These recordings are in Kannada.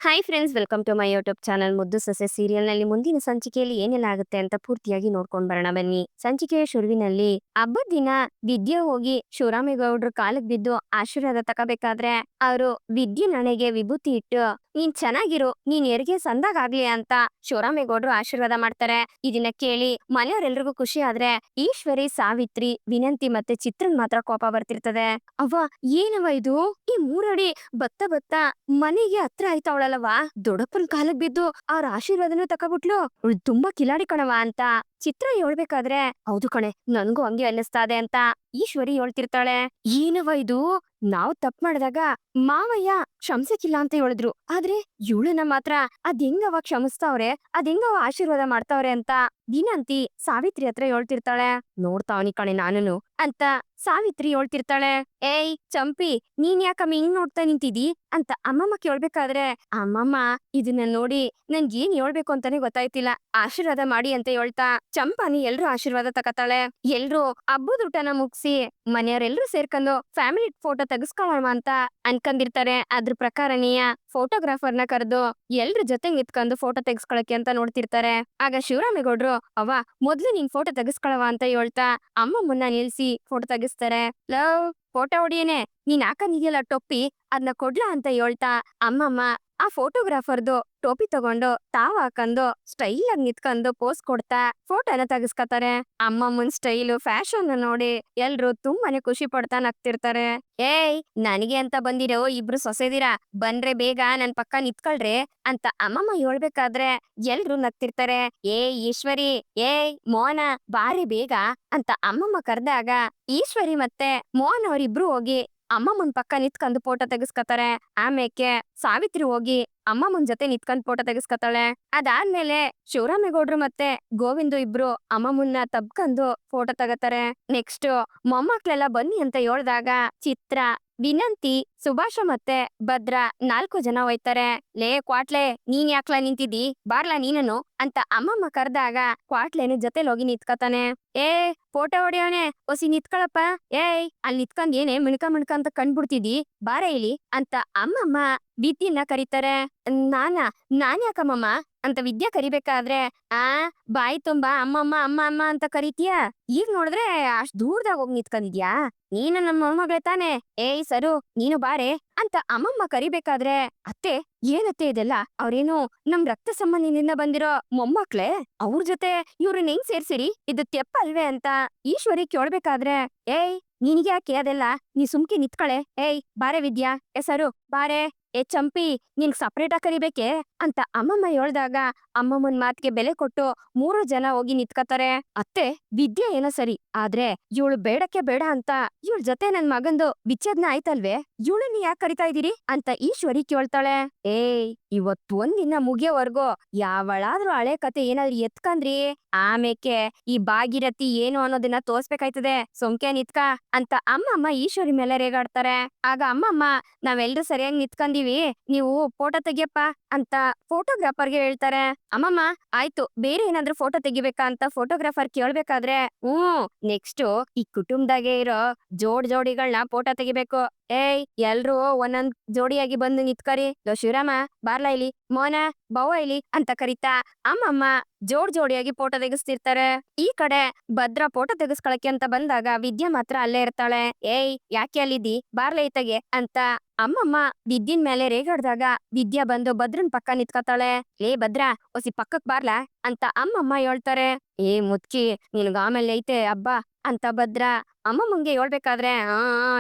Hi friends, welcome to my YouTube channel. ಮುದ್ದು ಸೊಸೆ ಸೀರಿಯಲ್ನಲ್ಲಿ ಮುಂದಿನ ಸಂಚಿಕೆಯಲ್ಲಿ ಏನೆಲ್ಲ ಆಗುತ್ತೆ ಅಂತ ಪೂರ್ತಿಯಾಗಿ ನೋಡ್ಕೊಂಡ್ ಬರೋಣ ಬನ್ನಿ. ಸಂಚಿಕೆಯ ಶುರುವಿನಲ್ಲಿ ಹಬ್ಬದ ದಿನ ವಿದ್ಯೆ ಹೋಗಿ ಶಿವರಾಮೇಗೌಡ್ರು ಕಾಲಿಗೆ ಬಿದ್ದು ಆಶೀರ್ವಾದ ತಗೋಬೇಕಾದ್ರೆ ಅವರು ವಿದ್ಯೆ ನನಗೆ ವಿಭೂತಿ ಇಟ್ಟು ನೀನ್ ಚೆನ್ನಾಗಿರು, ನೀನ್ ಹೆರಿಗೆ ಸಂದಾಗ್ಲಿ ಅಂತ ಶಿವರಾಮೇಗೌಡ್ರು ಆಶೀರ್ವಾದ ಮಾಡ್ತಾರೆ. ಇದನ್ನ ಕೇಳಿ ಮನೆಯವರೆಲ್ರಿಗೂ ಖುಷಿ ಆದ್ರೆ ಈಶ್ವರಿ, ಸಾವಿತ್ರಿ, ವಿನಂತಿ ಮತ್ತೆ ಚಿತ್ರನ್ ಮಾತ್ರ ಕೋಪ ಬರ್ತಿರ್ತದೆ. ಅವ್ವ, ಏನವ ಇದು? ಈ ಮೂರಡಿ ಬತ್ತ ಬತ್ತ ಮನೆಗೆ ಹತ್ರ ಆಯ್ತವಳಲ್ಲವಾ, ದೊಡ್ಡಪ್ಪನ್ ಕಾಲಕ್ ಬಿದ್ದು ಅವ್ರ ಆಶೀರ್ವಾದನೂ ತಕೊಬಿಟ್ಲು. ಅವಳು ತುಂಬಾ ಕಿಲಾಡಿ ಕಣವ ಅಂತ ಚಿತ್ರ ಹೇಳ್ಬೇಕಾದ್ರೆ, ಹೌದು ಕಣೆ, ನನ್ಗೂ ಹಂಗೆ ಅನ್ನಿಸ್ತಾದೆ ಅಂತ ಈಶ್ವರಿ ಹೇಳ್ತಿರ್ತಾಳೆ. ಏನವ ಇದು? ನಾವ್ ತಪ್ಪು ಮಾಡಿದಾಗ ಮಾವಯ್ಯ ಕ್ಷಮಿಸಕ್ಕಿಲ್ಲ ಅಂತ ಹೇಳಿದ್ರು, ಆದ್ರೆ ಇವಳನ್ನ ಮಾತ್ರ ಅದ್ ಕ್ಷಮಿಸ್ತಾವ್ರೆ, ಅದ್ ಆಶೀರ್ವಾದ ಮಾಡ್ತಾವ್ರೆ ಅಂತ ವಿನಂತಿ ಸಾವಿತ್ರಿ ಹತ್ರ ಹೇಳ್ತಿರ್ತಾಳೆ. ನೋಡ್ತಾವನಿ ಕಣೆ ನಾನುನು ಅಂತ ಸಾವಿತ್ರಿ ಹೇಳ್ತಿರ್ತಾಳೆ. ಏಯ್ ಚಂಪಿ, ನೀನ್ ಯಾಕಮ್ಮ ಹಿಂಗ್ ನೋಡ್ತಾ ನಿಂತಿದಿ ಅಂತ ಅಮ್ಮಮ್ಮ ಕೇಳ್ಬೇಕಾದ್ರೆ, ಅಮ್ಮಮ್ಮ ಇದನ್ನ ನೋಡಿ ನನ್ಗೆ ಏನ್ ಹೇಳ್ಬೇಕು ಅಂತಾನೆ ಗೊತ್ತಾಯ್ತಿಲ್ಲ, ಆಶೀರ್ವಾದ ಮಾಡಿ ಅಂತ ಹೇಳ್ತಾ ಚಂಪಾನಿ ಎಲ್ರು ಆಶೀರ್ವಾದ ತಕತಾಳೆ. ಎಲ್ರು ಹಬ್ಬದ ಊಟನ ಮುಗಿಸಿ ಮನೆಯವರೆಲ್ರು ಸೇರ್ಕೊಂಡು ಫ್ಯಾಮಿಲಿ ಫೋಟೋ ತೆಗಿಸ್ಕೊಳ್ಳೋಣ ಅಂತ ಅನ್ಕೊಂಡಿರ್ತಾರೆ. ಅದ್ರ ಪ್ರಕಾರನೆಯ ಫೋಟೋಗ್ರಾಫರ್ನ ಕರೆದು ಎಲ್ರ ಜೊತೆ ನಿತ್ಕೊಂಡು ಫೋಟೋ ತೆಗಿಸ್ಕೊಳಕ್ಕೆ ಅಂತ ನೋಡ್ತಿರ್ತಾರೆ. ಆಗ ಶಿವರಾಮೇಗೌಡ್ರು, ಅವ್ವ ಮೊದ್ಲು ನೀನ್ ಫೋಟೋ ತೆಗಿಸ್ಕೊಳವ ಅಂತ ಹೇಳ್ತಾ ಅಮ್ಮಮ್ಮನ್ನ ನಿಲ್ಸಿ ಫೋಟೋ ತೆಗಿಸ್ತಾರೆ. ಲವ್, ಫೋಟೋ ಹೊಡಿಯೇನೆ, ನೀನ್ ಹಾಕಂದಿದ್ಯಲ್ಲ ಟೊಪ್ಪಿ, ಅದನ್ನ ಕೊಡ್ಲಾ ಅಂತ ಹೇಳ್ತಾ ಅಮ್ಮಮ್ಮ ಆ ಫೋಟೋಗ್ರಾಫರ್ದು ಟೋಪಿ ತಗೊಂಡು ತಾವ್ ಹಾಕೊಂಡು ಸ್ಟೈಲ್ ಆಗಿ ನಿತ್ಕೊಂಡು ಪೋಸ್ ಕೊಡ್ತಾ ಫೋಟೋನ ತೆಗಿಸ್ಕೊತಾರೆ. ಅಮ್ಮಮ್ಮನ್ ಸ್ಟೈಲು, ಫ್ಯಾಷನ್ ನೋಡಿ ಎಲ್ರು ತುಂಬಾನೇ ಖುಷಿ ಪಡ್ತಾ ನಗ್ತಿರ್ತಾರೆ. ಏಯ್, ನನಗೆ ಅಂತ ಬಂದಿರೋ ಇಬ್ರು ಸೊಸೆದಿರಾ, ಬಂದ್ರೆ ಬೇಗ ನನ್ ಪಕ್ಕ ನಿತ್ಕೊಳ್ರಿ ಅಂತ ಅಮ್ಮಮ್ಮ ಹೇಳ್ಬೇಕಾದ್ರೆ ಎಲ್ರು ನಗ್ತಿರ್ತಾರೆ. ಏಯ್ ಈಶ್ವರಿ, ಏಯ್ ಮೋಹನ, ಬಾರಿ ಬೇಗ ಅಂತ ಅಮ್ಮಮ್ಮ ಕರ್ದಾಗ ಈಶ್ವರಿ ಮತ್ತೆ ಮೋಹನ್ ಅವರಿಬ್ರು ಹೋಗಿ ಅಮ್ಮಮ್ಮನ್ ಪಕ್ಕ ನಿತ್ಕೊಂಡು ಫೋಟೋ ತೆಗಿಸ್ಕೊತಾರೆ. ಆಮೇಲೆ ಸಾವಿತ್ರಿ ಹೋಗಿ ಅಮ್ಮಮ್ಮನ್ ಜೊತೆ ನಿತ್ಕೊಂಡ್ ಫೋಟೋ ತೆಗಿಸ್ಕೊತಾಳೆ. ಅದಾದ್ಮೇಲೆ ಶಿವರಾಮೇಗೌಡ್ರು ಮತ್ತೆ ಗೋವಿಂದು ಇಬ್ರು ಅಮ್ಮಮ್ಮನ್ನ ತಬ್ಕೊಂಡು ಫೋಟೋ ತಗತಾರೆ. ನೆಕ್ಸ್ಟ್ ಮೊಮ್ಮಕ್ಳೆಲ್ಲ ಬನ್ನಿ ಅಂತ ಹೇಳ್ದಾಗ ಚಿತ್ರ, ವಿನಂತಿ, ಸುಭಾಷ ಮತ್ತೆ ಭದ್ರ 4 ಜನ ಹೋಯ್ತಾರೆ. ಲೇ ಕ್ವಾಟ್ಲೆ, ನೀನ್ ಯಾಕ್ಲಾ ನಿಂತಿದ್ದಿ, ಬಾರ್ಲಾ ನೀನನು ಅಂತ ಅಮ್ಮಮ್ಮ ಕರ್ದಾಗ ಕ್ವಾಟ್ಲೆನ ಜೊತೆಲ್ ಹೋಗಿ ನಿತ್ಕತಾನೆ. ಏ ಫೋಟೋ ಹೊಡಿಯೋನೆ, ಒಸಿ ನಿತ್ಕೊಳಪ್ಪ, ಏಯ್ ಅಲ್ಲಿ ನಿತ್ಕೊಂಡ್ ಏನೇ ಮಿಣ್ಕ ಅಂತ ಕಂಡ್ಬಿಡ್ತಿದಿ, ಬಾರೆ ಇಲ್ಲಿ ಅಂತ ಅಮ್ಮಮ್ಮ ವಿದ್ಯನ್ನ ಕರೀತಾರೆ. ನಾನ್ ಯಾಕಮ್ಮಮ್ಮ ಅಂತ ವಿದ್ಯಾ ಕರಿಬೇಕಾದ್ರೆ, ಆ ಬಾಯಿ ತುಂಬಾ ಅಮ್ಮಮ್ಮ ಅಮ್ಮ ಅಮ್ಮ ಅಂತ ಕರಿತೀಯ, ಈಗ ನೋಡಿದ್ರೆ ಅಷ್ಟ್ ದೂರದಾಗ ಹೋಗಿ ನಿತ್ಕೊಂಡಿದ್ಯಾ, ನೀನು ನಮ್ಮ ಮೊಮ್ಮಗಳೇ ತಾನೆ, ಏಯ್ ಸರು ನೀನು ಬಾರೆ ಅಂತ ಅಮ್ಮಮ್ಮ ಕರಿಬೇಕಾದ್ರೆ, ಅತ್ತೆ ಏನತ್ತೆ ಇದೆಲ್ಲ, ಅವ್ರೇನು ನಮ್ ರಕ್ತ ಸಂಬಂಧಿನಿಂದ ಬಂದಿರೋ ಮೊಮ್ಮಕ್ಳೇ, ಅವ್ರ ಜೊತೆ ಇವ್ರನ್ನ ಹೆಂಗ್ ಸೇರ್ಸಿರಿ, ಇದು ತೆಪ್ಪ ಅಲ್ವೇ ಅಂತ ಈಶ್ವರಿ ಕೇಳ್ಬೇಕಾದ್ರೆ, ಏಯ್ ನಿನಗೆ ಯಾಕೆ ಅದೆಲ್ಲ, ನೀ ಸುಮ್ಕೆ ನಿತ್ಕಳೆ, ಏಯ್ ಬಾರೆ ವಿದ್ಯಾ, ಸರು ಬಾರೆ, ಏ ಚಂಪಿ ನಿನ್ಗ್ ಸಪ್ರೇಟ್ ಆಗಿ ಕರಿಬೇಕೆ ಅಂತ ಅಮ್ಮಮ್ಮ ಹೇಳ್ದಾಗ ಅಮ್ಮಮ್ಮನ್ ಮಾತಿಗೆ ಬೆಲೆ ಕೊಟ್ಟು 3 ಜನ ಹೋಗಿ ನಿತ್ಕತಾರೆ. ಅತ್ತೆ, ವಿದ್ಯೆ ಏನೋ ಸರಿ, ಆದ್ರೆ ಇವಳು ಬೇಡಕ್ಕೆ ಬೇಡ ಅಂತ ಇವಳ ಜೊತೆ ನನ್ ಮಗಂದು ವಿಚ್ಛೇದನ ಆಯ್ತಲ್ವೇ, ಇವಳನ್ನ ಯಾಕೆ ಕರಿತಾ ಇದೀರಿ ಅಂತ ಈಶ್ವರಿ ಕೇಳ್ತಾಳೆ. ಏಯ್, ಇವತ್ತು ಒಂದಿನ ಮುಗಿಯೋವರ್ಗು ಯಾವಳಾದ್ರೂ ಹಳೆ ಕತೆ ಏನಾದ್ರೂ ಎತ್ಕಂದ್ರಿ, ಆಮೇಕೆ ಈ ಭಾಗೀರಥಿ ಏನು ಅನ್ನೋದನ್ನ ತೋರ್ಸ್ಬೇಕಾಯ್ತದೆ, ಸೊಂಕೆ ನಿತ್ಕ ಅಂತ ಅಮ್ಮಮ್ಮ ಈಶ್ವರಿ ಮೇಲೆ ರೇಗಾಡ್ತಾರೆ. ಆಗ ಅಮ್ಮಮ್ಮ, ನಾವೆಲ್ರೂ ಸರಿಯಾಗಿ ನಿತ್ಕಂದೀವಿ, ನೀವು ಫೋಟೋ ತೆಗಿಯಪ್ಪ ಅಂತ ಫೋಟೋಗ್ರಾಫರ್ಗೆ ಹೇಳ್ತಾರೆ. ಅಮ್ಮಮ್ಮ ಆಯ್ತು, ಬೇರೆ ಏನಾದ್ರೂ ಫೋಟೋ ತೆಗಿಬೇಕಾ ಅಂತ ಫೋಟೋಗ್ರಾಫರ್ ಕೇಳ್ಬೇಕಾದ್ರೆ, ನೆಕ್ಸ್ಟ್ ಈ ಕುಟುಂಬದಾಗೆ ಇರೋ ಜೋಡಿಗಳನ್ನ ಫೋಟೋ ತೆಗಿಬೇಕು, ಏಯ್ ಎಲ್ರು ಒಂದೊಂದ್ ಜೋಡಿಯಾಗಿ ಬಂದು ನಿತ್ಕರಿ, ಲೋ ಶಿವರಾಮ ಬಾರ್ಲಾ ಇಲ್ಲಿ, ಮೋನ ಬವ್ವ ಇಲ್ಲಿ ಅಂತ ಕರಿತಾ ಅಮ್ಮಮ್ಮ ಜೋಡಿಯಾಗಿ ಫೋಟೋ ತೆಗಿಸ್ತಿರ್ತಾರೆ. ಈ ಕಡೆ ಭದ್ರ ಫೋಟೋ ತೆಗಿಸ್ಕೊಳಕ್ಕೆ ಅಂತ ಬಂದಾಗ ವಿದ್ಯಾ ಮಾತ್ರ ಅಲ್ಲೇ ಇರ್ತಾಳೆ. ಏಯ್ ಯಾಕೆ ಅಲ್ಲಿದ್ದಿ, ಬಾರ್ಲಾ ಇತ್ತಗೆ ಅಂತ ಅಮ್ಮಮ್ಮ ವಿದ್ಯನ್ ಮೇಲೆ ರೇಗಾಡ್ದಾಗ ವಿದ್ಯಾ ಬಂದು ಭದ್ರನ್ ಪಕ್ಕ ನಿತ್ಕತಾಳೆ. ಲೇ ಭದ್ರ, ಒಸಿ ಪಕ್ಕಕ್ ಬಾರ್ಲಾ ಅಂತ ಅಮ್ಮಮ್ಮ ಹೇಳ್ತಾರೆ. ಏ ಮುದ್ಕಿ, ನಿನ್ಗ ಆಮೇಲೆ ಐತೆ ಹಬ್ಬ ಅಂತ ಭದ್ರ ಅಮ್ಮಮ್ಮಂಗೆ ಹೇಳ್ಬೇಕಾದ್ರೆ,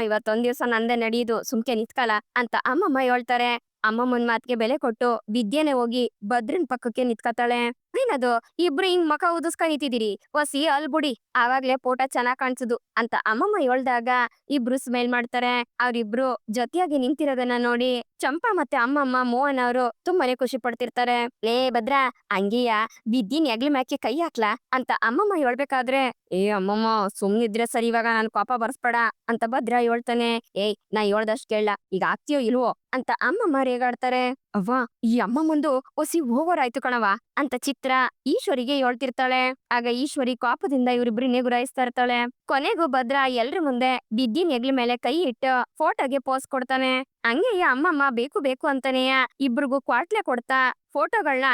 ಇವತ್ತೊಂದ್ ದಿವ್ಸ ನಂದೇ ನಡೆಯುದು, ಸುಮ್ಕೆ ನಿತ್ಕಲ ಅಂತ ಅಮ್ಮಮ್ಮ ಹೇಳ್ತಾರೆ. ಅಮ್ಮಮ್ಮನ್ ಮಾತಿಗೆ ಬೆಲೆ ಕೊಟ್ಟು ವಿದ್ಯೆನೆ ಹೋಗಿ ಭದ್ರನ್ ಪಕ್ಕಕ್ಕೆ ನಿತ್ಕತಾಳೆ. ಏನದು ಇಬ್ರು ಹಿಂಗ್ ಮಕ ಉದಿಸ್ಕೊಂಡ್ ನಿಂತಿದ್ದೀರಿ, ಒಸಿ ಅಲ್ಬುಡಿ, ಆವಾಗ್ಲೇ ಫೋಟೋ ಚೆನ್ನಾಗ್ ಕಾಣಿಸುದು ಅಂತ ಅಮ್ಮಮ್ಮ ಹೇಳ್ದಾಗ ಇಬ್ರು ಸ್ಮೈಲ್ ಮಾಡ್ತಾರೆ. ಅವ್ರಿಬ್ರು ಜೊತೆಯಾಗಿ ನಿಂತಿರೋದನ್ನ ನೋಡಿ ಚಂಪಾ ಮತ್ತೆ ಅಮ್ಮಮ್ಮ ಮೋಹನ್ ಅವರು ತುಂಬಾನೇ ಖುಷಿ ಪಡ್ತಿರ್ತಾರೆ. ಲೇ ಭದ್ರ, ಹಂಗೀಯ ವಿದ್ಯನ್ ಎಗ್ಲ ಮ್ಯಾಕೆ ಕೈ ಹಾಕ್ಲಾ ಅಂತ ಅಮ್ಮಮ್ಮ ಹೇಳ್ಬೇಕಾದ್ರೆ, ಏ ಅಮ್ಮಮ್ಮ ಸುಮ್ನಿದ್ರೆ ಸರಿ, ಇವಾಗ ನಾನ್ ಕೋಪ ಬರ್ಸ್ಬೇಡ ಅಂತ ಭದ್ರ ಹೇಳ್ತಾನೆ. ಏಯ್ ನಾ ಹೇಳ್ದಷ್ಟ್ ಕೇಳ, ಈಗ ಆಗ್ತೀಯೋ ಇಲ್ವೋ ಅಂತ ಅಮ್ಮಮ್ಮ ರೇಗಾಡ್ತಾರೆ. ಅವ್ವ, ಈ ಅಮ್ಮ ಮುಂದು ಒಸಿ ಓವರ್ ಆಯ್ತು ಕಣವ, ಅಂತ ಚಿತ್ರ ಈಶ್ವರಿಗೆ ಹೇಳ್ತಿರ್ತಾಳೆ. ಆಗ ಈಶ್ವರಿ ಕೋಪದಿಂದ ಇವ್ರಿಬ್ರನ್ನೇ ಗುರಾಯಿಸ್ತಾ ಇರ್ತಾಳೆ. ಕೊನೆಗೂ ಭದ್ರ ಎಲ್ರ ಮುಂದೆ ವಿದ್ಯೆ ನೆಗ್ಲ ಮೇಲೆ ಕೈ ಇಟ್ಟು ಫೋಟೋಗೆ ಪೋಸ್ ಕೊಡ್ತಾನೆ. ಹಂಗೆಯ ಅಮ್ಮಮ್ಮ ಬೇಕು ಬೇಕು ಅಂತಾನೆಯ ಇಬ್ರಿಗೂ ಕ್ವಾಟ್ಲೆ ಕೊಡ್ತಾ ಫೋಟೋಗಳನ್ನ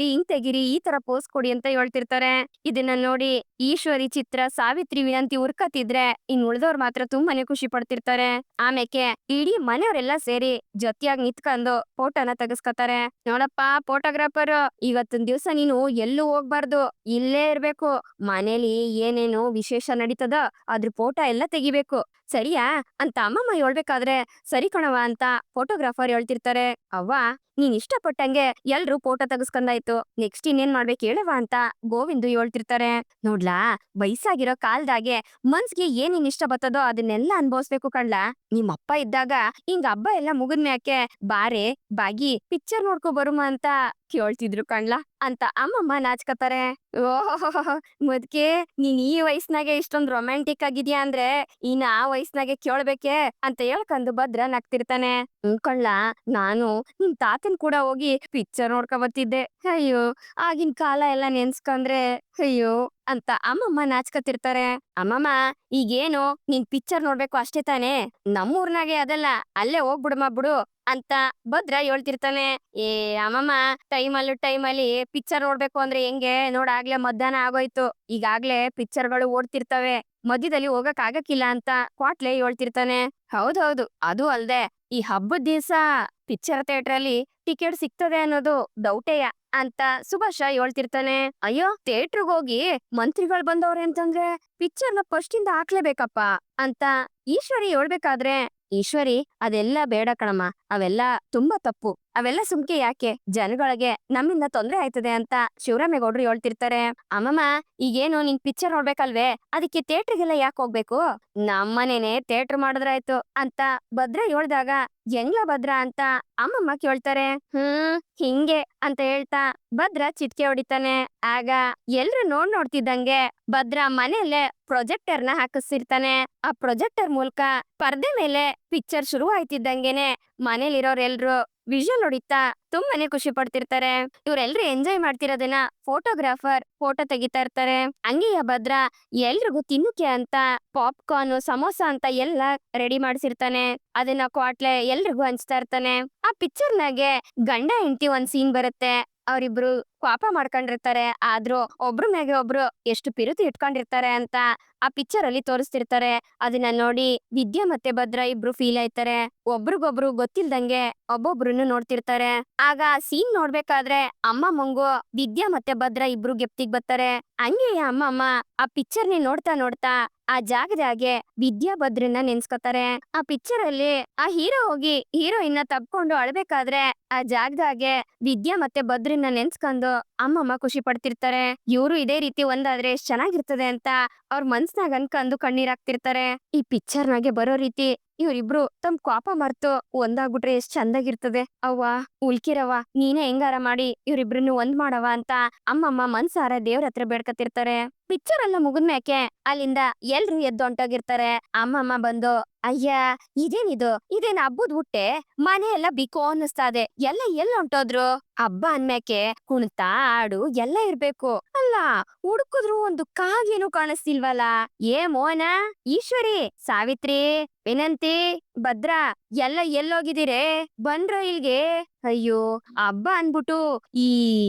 ಹಿಂಗ್ ತೆಗಿರಿ ಈ ತರ ಪೋಸ್ ಕೊಡಿ ಅಂತ ಹೇಳ್ತಿರ್ತಾರೆ. ಇದನ್ನ ನೋಡಿ ಈಶ್ವರಿ, ಚಿತ್ರ, ಸಾವಿತ್ರಿ, ವಿನಂತಿ ಉರ್ಕತಿದ್ರೆ ಇನ್ ಉಳ್ದವ್ರು ಮಾತ್ರ ತುಂಬಾನೇ ಖುಷಿ ಪಡ್ತಿರ್ತಾರೆ. ಆಮೇಲೆ ಇಡೀ ಮನೆಯವರೆಲ್ಲ ಸೇರಿ ಜೊತೆಯಾಗಿ ನಿಂತ್ಕೊಂಡು ಫೋಟೋನ ತೆಗೆಸ್ಕೊತಾರೆ. ನೋಡಪ್ಪ ಫೋಟೋಗ್ರಾಫರ್, ಇವತ್ತಿನ ದಿವ್ಸ ನೀನು ಎಲ್ಲೂ ಹೋಗ್ಬಾರ್ದು, ಇಲ್ಲೇ ಇರ್ಬೇಕು. ಮನೇಲಿ ಏನೇನು ವಿಶೇಷ ನಡೀತದ ಅದ್ರ ಫೋಟೋ ಎಲ್ಲ ತೆಗಿಬೇಕು, ಸರಿಯಾ ಅಂತ ಅಮ್ಮಮ್ಮ ಹೇಳ್ಬೇಕಾದ್ರೆ ಸರಿ ಕಣವ ಅಂತ ಫೋಟೋಗ್ರಾಫರ್ ಹೇಳ್ತಿರ್ತಾರೆ. ಅವ್ವ ನೀನ್ ಇಷ್ಟಪಟ್ಟಂಗೆ ಎಲ್ರು ಫೋಟೋ ತೆಗೆಸ್ಕೊಂಡಾಯ್ತು, ನೆಕ್ಸ್ಟ್ ಇನ್ನೇನ್ ಮಾಡ್ಬೇಕು ಹೇಳವ ಅಂತ ಗೋವಿಂದು ಹೇಳ್ತಿರ್ತಾರೆ. ನೋಡ್ಲಾ, ವಯಸ್ಸಾಗಿರೋ ಕಾಲ್ದಾಗೆ ಮನ್ಸ್ಗೆ ಏನೇನ್ ಇಷ್ಟ ಬರ್ತದೋ ಅದನ್ನೆಲ್ಲ ಅನ್ಭವಿಸ್ಬೇಕು ಕಣ್ಲಾ. ನಿಮ್ಮಪ್ಪ ಇದ್ದಾಗ ಹಿಂಗ ಹಬ್ಬ ಎಲ್ಲ ಮುಗಿದ್ಮ್ಯಾಕೆ ಬಾರೆ ಬಾಗಿ ಪಿಕ್ಚರ್ ನೋಡ್ಕೊ ಬರುಮ ಅಂತ ಕೇಳ್ತಿದ್ರು ಕಣ್ಲಾ ಅಂತ ಅಮ್ಮಮ್ಮ ನಾಚ್ಕತಾರೆ. ಓಹೋ ಮುದ್ಕೆ, ನೀನ್ ಈ ವಯಸ್ನಾಗೆ ಇಷ್ಟೊಂದ್ ರೊಮ್ಯಾಂಟಿಕ್ ಆಗಿದ್ಯಾ ಅಂದ್ರೆ ಇನ್ ಆ ವಯಸ್ನಾಗೆ ಕೇಳ್ಬೇಕೆ ಅಂತ ಹೇಳ್ಕೊಂಡು ಭದ್ರ ನಗ್ತಿರ್ತಾನೆ. ಕಣ್ಲಾ, ನಾನು ನಿಮ್ ತಾತನ್ ಕೂಡ ಹೋಗಿ ಪಿಕ್ಚರ್ ನೋಡ್ಕೊ ಬರ್ತಿದ್ದೆ. ಅಯ್ಯೋ, ಆಗಿನ ಕಾಲ ಎಲ್ಲ ನೆನ್ಸ್ಕೊಂಡ್ರೆ ಅಯ್ಯೋ ಅಂತ ಅಮ್ಮಮ್ಮ ನಾಚ್ಕತಿರ್ತಾರೆ. ಅಮ್ಮಮ್ಮ, ಈಗೇನು ನೀನ್ ಪಿಕ್ಚರ್ ನೋಡ್ಬೇಕು ಅಷ್ಟೇ ತಾನೇ, ನಮ್ಮೂರ್ನಾಗೆ ಅದಲ್ಲ, ಅಲ್ಲೇ ಹೋಗ್ಬಿಡಮ್ಮ ಬಿಡು ಅಂತ ಭದ್ರ ಹೇಳ್ತಿರ್ತಾನೆ. ಏ ಅಮ್ಮಮ್ಮ, ಟೈಮಲ್ಲಿ ಪಿಕ್ಚರ್ ನೋಡ್ಬೇಕು ಅಂದ್ರೆ ಹೆಂಗೆ ನೋಡಾಗ್ಲೇ ಮಧ್ಯಾಹ್ನ ಆಗೋಯ್ತು, ಈಗಾಗ್ಲೇ ಪಿಕ್ಚರ್ಗಳು ಓಡ್ತಿರ್ತವೆ, ಮಧ್ಯದಲ್ಲಿ ಹೋಗಕ್ ಆಗಕ್ಕಿಲ್ಲ ಅಂತ ಕ್ವಾಟ್ಲೆ ಹೇಳ್ತಿರ್ತಾನೆ. ಹೌದೌದು, ಅದು ಅಲ್ದೆ ಈ ಹಬ್ಬದ ದಿವ್ಸ ಪಿಕ್ಚರ್ ಥಿಯೇಟರ್ ಅಲ್ಲಿ ಟಿಕೆಟ್ ಸಿಗ್ತದೆ ಅನ್ನೋದು ಡೌಟೇಯ ಅಂತ ಸುಭಾಷ ಹೇಳ್ತಿರ್ತಾನೆ. ಅಯ್ಯೋ, ಥಿಯೇಟರ್ಗೆ ಹೋಗಿ ಮಂತ್ರಿಗಳು ಬಂದವ್ರೆ ಅಂತಂದ್ರೆ ಪಿಕ್ಚರ್ನ ಫಸ್ಟ್ ಇಂದ ಹಾಕ್ಲೇಬೇಕಪ್ಪ ಅಂತ ಈಶ್ವರಿ ಹೇಳ್ಬೇಕಾದ್ರೆ, ಈಶ್ವರಿ ಅದೆಲ್ಲ ಬೇಡ ಕಣಮ್ಮ, ಅವೆಲ್ಲ ತುಂಬಾ ತಪ್ಪು, ಅವೆಲ್ಲ ಸುಮ್ಕೆ ಯಾಕೆ, ಜನಗಳಿಗೆ ನಮ್ಮಿಂದ ತೊಂದ್ರೆ ಆಯ್ತದೆ ಅಂತ ಶಿವರಾಮೇಗೌಡ್ರು ಹೇಳ್ತಿರ್ತಾರೆ. ಅಮ್ಮಮ್ಮ, ಈಗೇನು ನೀನ್ ಪಿಕ್ಚರ್ ನೋಡ್ಬೇಕಲ್ವೇ, ಅದಕ್ಕೆ ಥಿಯೇಟರ್ಗೆಲ್ಲ ಯಾಕೆ ಹೋಗ್ಬೇಕು, ನಮ್ಮನೇನೆ ಥಿಯೇಟರ್ ಮಾಡಿದ್ರಾಯ್ತು ಅಂತ ಭದ್ರ ಹೇಳ್ದಾಗ, ಹೆಂಗ್ಲ ಭದ್ರ ಅಂತ ಅಮ್ಮಮ್ಮ ಕೇಳ್ತಾರೆ. ಹಿಂಗೆ ಅಂತ ಹೇಳ್ತಾ ಭದ್ರ ಚಿಟ್ಕೆ ಹೊಡಿತಾನೆ. ಆಗ ಎಲ್ರು ನೋಡ್ತಿದ್ದಂಗೆ ಭದ್ರ ಮನೆಯಲ್ಲೇ ಪ್ರೊಜೆಕ್ಟರ್ನ ಹಾಕಿಸ್ತಿರ್ತಾನೆ. ಆ ಪ್ರೊಜೆಕ್ಟರ್ ಮೂಲಕ ಪರ್ದೆ ಮೇಲೆ ಪಿಕ್ಚರ್ ಶುರು ಆಯ್ತಿದ್ದಂಗೆನೆ ಮನೇಲಿರೋರೆಲ್ರು ವಿಜುವಲ್ ಹೊಡಿತಾ ತುಂಬಾನೇ ಖುಷಿ ಪಡ್ತಿರ್ತಾರೆ. ಇವ್ರೆಲ್ರು ಎಂಜಾಯ್ ಮಾಡ್ತಿರೋದನ್ನ ಫೋಟೋಗ್ರಾಫರ್ ಫೋಟೋ ತೆಗಿತಾ ಇರ್ತಾರೆ. ಹಂಗೆಯ ಭದ್ರ ಎಲ್ರಿಗೂ ತಿನ್ನುಕೆ ಅಂತ ಪಾಪ್ಕಾರ್ನ್, ಸಮೋಸ ಅಂತ ಎಲ್ಲ ರೆಡಿ ಮಾಡ್ಸಿರ್ತಾನೆ. ಅದನ್ನ ಕ್ವಾಟ್ಲೆ ಎಲ್ರಿಗೂ ಹಂಚ್ತಾ ಇರ್ತಾನೆ. ಆ ಪಿಕ್ಚರ್ನಾಗೆ ಗಂಡ ಹೆಂಡತಿ ಒಂದ್ ಸೀನ್ ಬರುತ್ತೆ. ಅವ್ರಿಬ್ರು ಪಾಪ ಮಾಡ್ಕೊಂಡಿರ್ತಾರೆ, ಆದ್ರೂ ಒಬ್ರು ಮ್ಯಾಗೆ ಒಬ್ರು ಎಷ್ಟು ಪಿರುತಿ ಇಟ್ಕೊಂಡಿರ್ತಾರೆ ಅಂತ ಆ ಪಿಕ್ಚರ್ ಅಲ್ಲಿ ತೋರಿಸ್ತಿರ್ತಾರೆ. ಅದನ್ನ ನೋಡಿ ವಿದ್ಯಾ ಮತ್ತೆ ಭದ್ರ ಇಬ್ರು ಫೀಲ್ ಆಯ್ತಾರೆ. ಒಬ್ರಿಗೊಬ್ರು ಗೊತ್ತಿಲ್ದಂಗೆ ಒಬ್ಬೊಬ್ರುನು ನೋಡ್ತಿರ್ತಾರೆ. ಆಗ ಆ ಸೀನ್ ನೋಡ್ಬೇಕಾದ್ರೆ ಅಮ್ಮಮ್ಮಂಗು ವಿದ್ಯಾ ಮತ್ತೆ ಭದ್ರ ಇಬ್ರು ಗೆಪ್ತಿಗ್ ಬರ್ತಾರೆ. ಹಂಗೆಯ ಅಮ್ಮಮ್ಮ ಆ ಪಿಕ್ಚರ್ನಿ ನೋಡ್ತಾ ನೋಡ್ತಾ ಆ ಜಾಗದಾಗೆ ವಿದ್ಯಾ ಭದ್ರನ್ನ ನೆನ್ಸ್ಕೊತಾರೆ. ಆ ಪಿಕ್ಚರ್ ಅಲ್ಲಿ ಆ ಹೀರೋ ಹೋಗಿ ಹೀರೋಯಿನ್ನ ತಪ್ಕೊಂಡು ಅಳ್ಬೇಕಾದ್ರೆ ಆ ಜಾಗದಾಗೆ ವಿದ್ಯಾ ಮತ್ತೆ ಭದ್ರನ್ನ ನೆನ್ಸ್ಕೊಂಡು ಅಮ್ಮಮ್ಮ ಖುಷಿ ಪಡ್ತಿರ್ತಾರೆ. ಇವ್ರು ಇದೇ ರೀತಿ ಒಂದಾದ್ರೆ ಎಷ್ಟ್ ಚೆನ್ನಾಗಿರ್ತದೆ ಅಂತ ಅವ್ರ ಮನ್ಸ್ನಾಗ ಅನ್ಕೊಂಡು ಕಣ್ಣೀರಾಗ್ತಿರ್ತಾರೆ. ಈ ಪಿಕ್ಚರ್ನಾಗೆ ಬರೋ ರೀತಿ ಇವ್ರಿಬ್ರು ತಮ್ ಕೋಪ ಮರ್ತು ಒಂದಾಗ್ಬಿಟ್ರೆ ಎಷ್ಟ್ ಚಂದಾಗಿರ್ತದೆ. ಅವ್ವ ಉಳ್ಕಿರವ, ನೀನೇ ಹೆಂಗಾರ ಮಾಡಿ ಇವ್ರಿಬ್ರನ್ನು ಒಂದ್ ಮಾಡವ ಅಂತ ಅಮ್ಮಮ್ಮ ಮನ್ಸಾರ ದೇವ್ರ ಹತ್ರ ಬೇಡ್ಕತಿರ್ತಾರೆ. ಪಿಕ್ಚರ್ ಎಲ್ಲ ಮುಗಿದ್ಮ್ಯಾಕೆ ಅಲ್ಲಿಂದ ಎಲ್ರು ಎದ್ದೊಂಟೋಗಿರ್ತಾರೆ. ಅಮ್ಮಮ್ಮ ಬಂದು, ಅಯ್ಯ ಇದೇನ್ ಹಬ್ಬದ್ ಹುಟ್ಟೆ, ಮನೆ ಎಲ್ಲ ಬಿಕೋ ಅನ್ನಿಸ್ತಾದೆ, ಎಲ್ಲ ಹೊಂಟೋದ್ರು, ಹಬ್ಬ ಅನ್ಮ್ಯಾಕೆ ಕುಣಿತ ಆಡು ಎಲ್ಲ ಇರ್ಬೇಕು, ಅಲ್ಲ ಹುಡುಕುದ್ರು ಒಂದು ಕಾಗೇನು ಕಾಣಿಸ್ತಿಲ್ವಲ್ಲ, ಏ ಮೋನ, ಈಶ್ವರಿ, ಸಾವಿತ್ರಿ, ವಿನಂತಿ, ಭದ್ರ ಎಲ್ಲ ಎಲ್ಲೋಗಿದ್ದೀರೇ, ಬಂದ್ರ ಇಲ್ಗೆ. ಅಯ್ಯೋ, ಹಬ್ಬ ಅನ್ಬಿಟ್ಟು ಈ